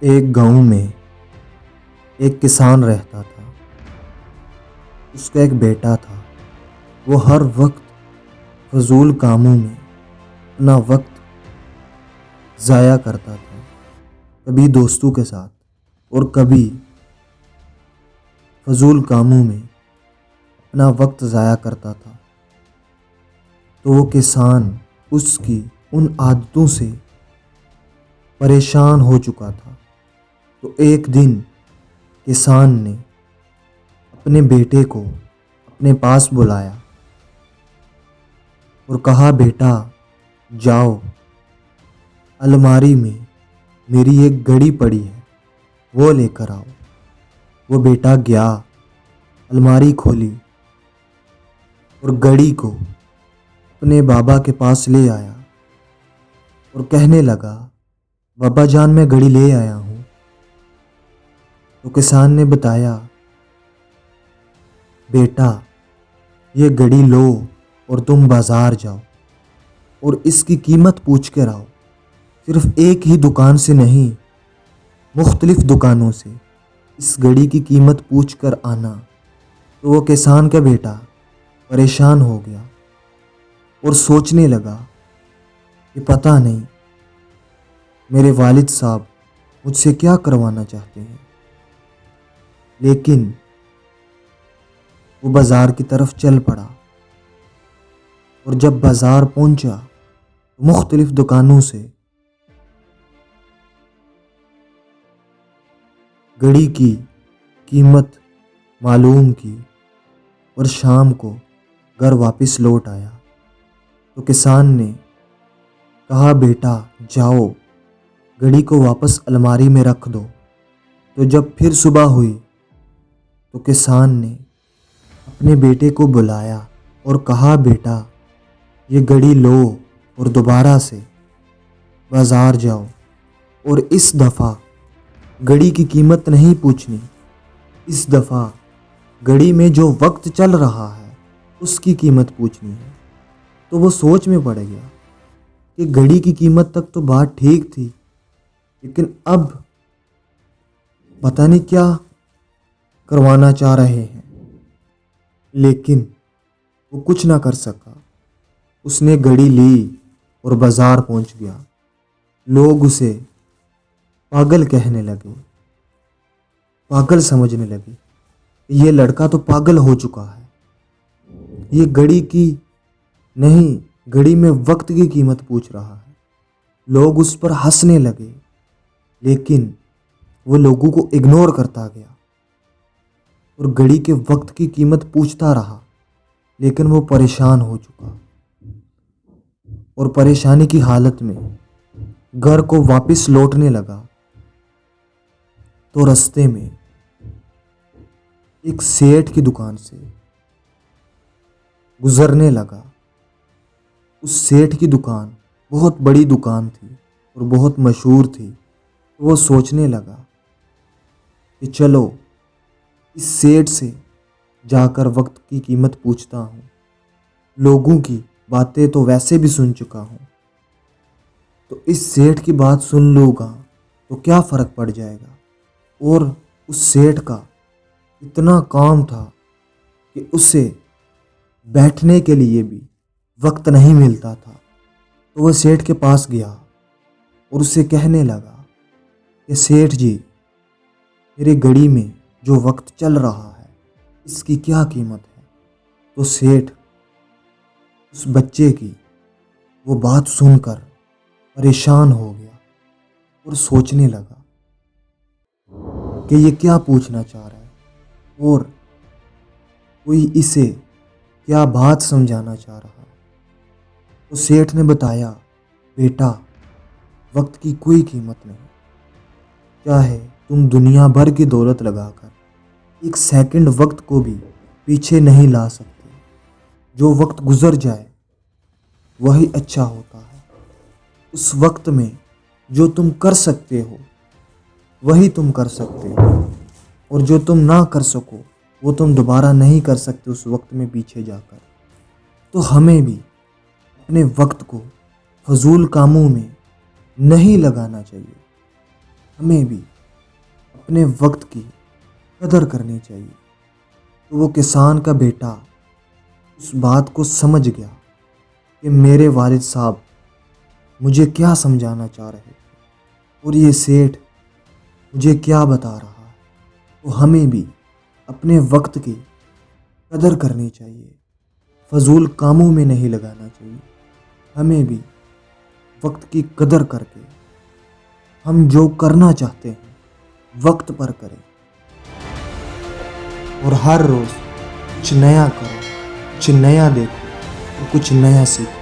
एक गांव में एक किसान रहता था। उसका एक बेटा था। वो हर वक्त फजूल कामों में अपना वक्त ज़ाया करता था, कभी दोस्तों के साथ और कभी फजूल कामों में अपना वक्त ज़ाया करता था। तो वो किसान उसकी उन आदतों से परेशान हो चुका था। तो एक दिन किसान ने अपने बेटे को अपने पास बुलाया और कहा, बेटा जाओ, अलमारी में मेरी एक घड़ी पड़ी है, वो लेकर आओ। वो बेटा गया, अलमारी खोली और घड़ी को अपने बाबा के पास ले आया और कहने लगा, बाबा जान मैं घड़ी ले आया हूँ। तो किसान ने बताया, बेटा ये घड़ी लो और तुम बाज़ार जाओ और इसकी कीमत पूछ कर आओ। सिर्फ एक ही दुकान से नहीं, मुख्तलिफ दुकानों से इस घड़ी की कीमत पूछ कर आना। तो वो किसान का बेटा परेशान हो गया और सोचने लगा कि पता नहीं मेरे वालिद साहब मुझसे क्या करवाना चाहते हैं। लेकिन वो बाज़ार की तरफ चल पड़ा और जब बाज़ार पहुंचा तो मुख्तलिफ दुकानों से घड़ी की कीमत मालूम की और शाम को घर वापस लौट आया। तो किसान ने कहा, बेटा जाओ, घड़ी को वापस अलमारी में रख दो। तो जब फिर सुबह हुई तो किसान ने अपने बेटे को बुलाया और कहा, बेटा ये घड़ी लो और दोबारा से बाज़ार जाओ और इस दफ़ा घड़ी की कीमत नहीं पूछनी। इस दफ़ा घड़ी में जो वक्त चल रहा है उसकी कीमत पूछनी है। तो वो सोच में पड़ गया कि घड़ी की कीमत तक तो बात ठीक थी, लेकिन अब पता नहीं क्या करवाना चाह रहे हैं। लेकिन वो कुछ ना कर सका। उसने घड़ी ली और बाज़ार पहुंच गया। लोग उसे पागल कहने लगे, पागल समझने लगे। ये लड़का तो पागल हो चुका है, ये घड़ी की नहीं, घड़ी में वक्त की कीमत पूछ रहा है। लोग उस पर हंसने लगे, लेकिन वो लोगों को इग्नोर करता गया और घड़ी के वक्त की कीमत पूछता रहा। लेकिन वो परेशान हो चुका और परेशानी की हालत में घर को वापस लौटने लगा। तो रास्ते में एक सेठ की दुकान से गुजरने लगा। उस सेठ की दुकान बहुत बड़ी दुकान थी और बहुत मशहूर थी। तो वो सोचने लगा कि चलो इस सेठ से जाकर वक्त की कीमत पूछता हूँ। लोगों की बातें तो वैसे भी सुन चुका हूँ, तो इस सेठ की बात सुन लूँगा तो क्या फ़र्क पड़ जाएगा। और उस सेठ का इतना काम था कि उसे बैठने के लिए भी वक्त नहीं मिलता था। तो वह सेठ के पास गया और उससे कहने लगा कि सेठ जी, मेरी घड़ी में जो वक्त चल रहा है इसकी क्या कीमत है। तो सेठ उस बच्चे की वो बात सुनकर परेशान हो गया और सोचने लगा कि ये क्या पूछना चाह रहा है और कोई इसे क्या बात समझाना चाह रहा है। तो सेठ ने बताया, बेटा वक्त की कोई कीमत नहीं, चाहे तुम दुनिया भर की दौलत लगाकर एक सेकंड वक्त को भी पीछे नहीं ला सकते। जो वक्त गुजर जाए वही अच्छा होता है। उस वक्त में जो तुम कर सकते हो वही तुम कर सकते हो, और जो तुम ना कर सको वो तुम दोबारा नहीं कर सकते उस वक्त में पीछे जाकर। तो हमें भी अपने वक्त को फजूल कामों में नहीं लगाना चाहिए। हमें भी अपने वक्त की कदर करनी चाहिए। तो वो किसान का बेटा उस बात को समझ गया कि मेरे वालिद साहब मुझे क्या समझाना चाह रहे थे और ये सेठ मुझे क्या बता रहा है। तो हमें भी अपने वक्त की कदर करनी चाहिए, फजूल कामों में नहीं लगाना चाहिए। हमें भी वक्त की कदर करके हम जो करना चाहते हैं वक्त पर करें और हर रोज़ कुछ नया करो, कुछ नया देखो और कुछ नया सीखो।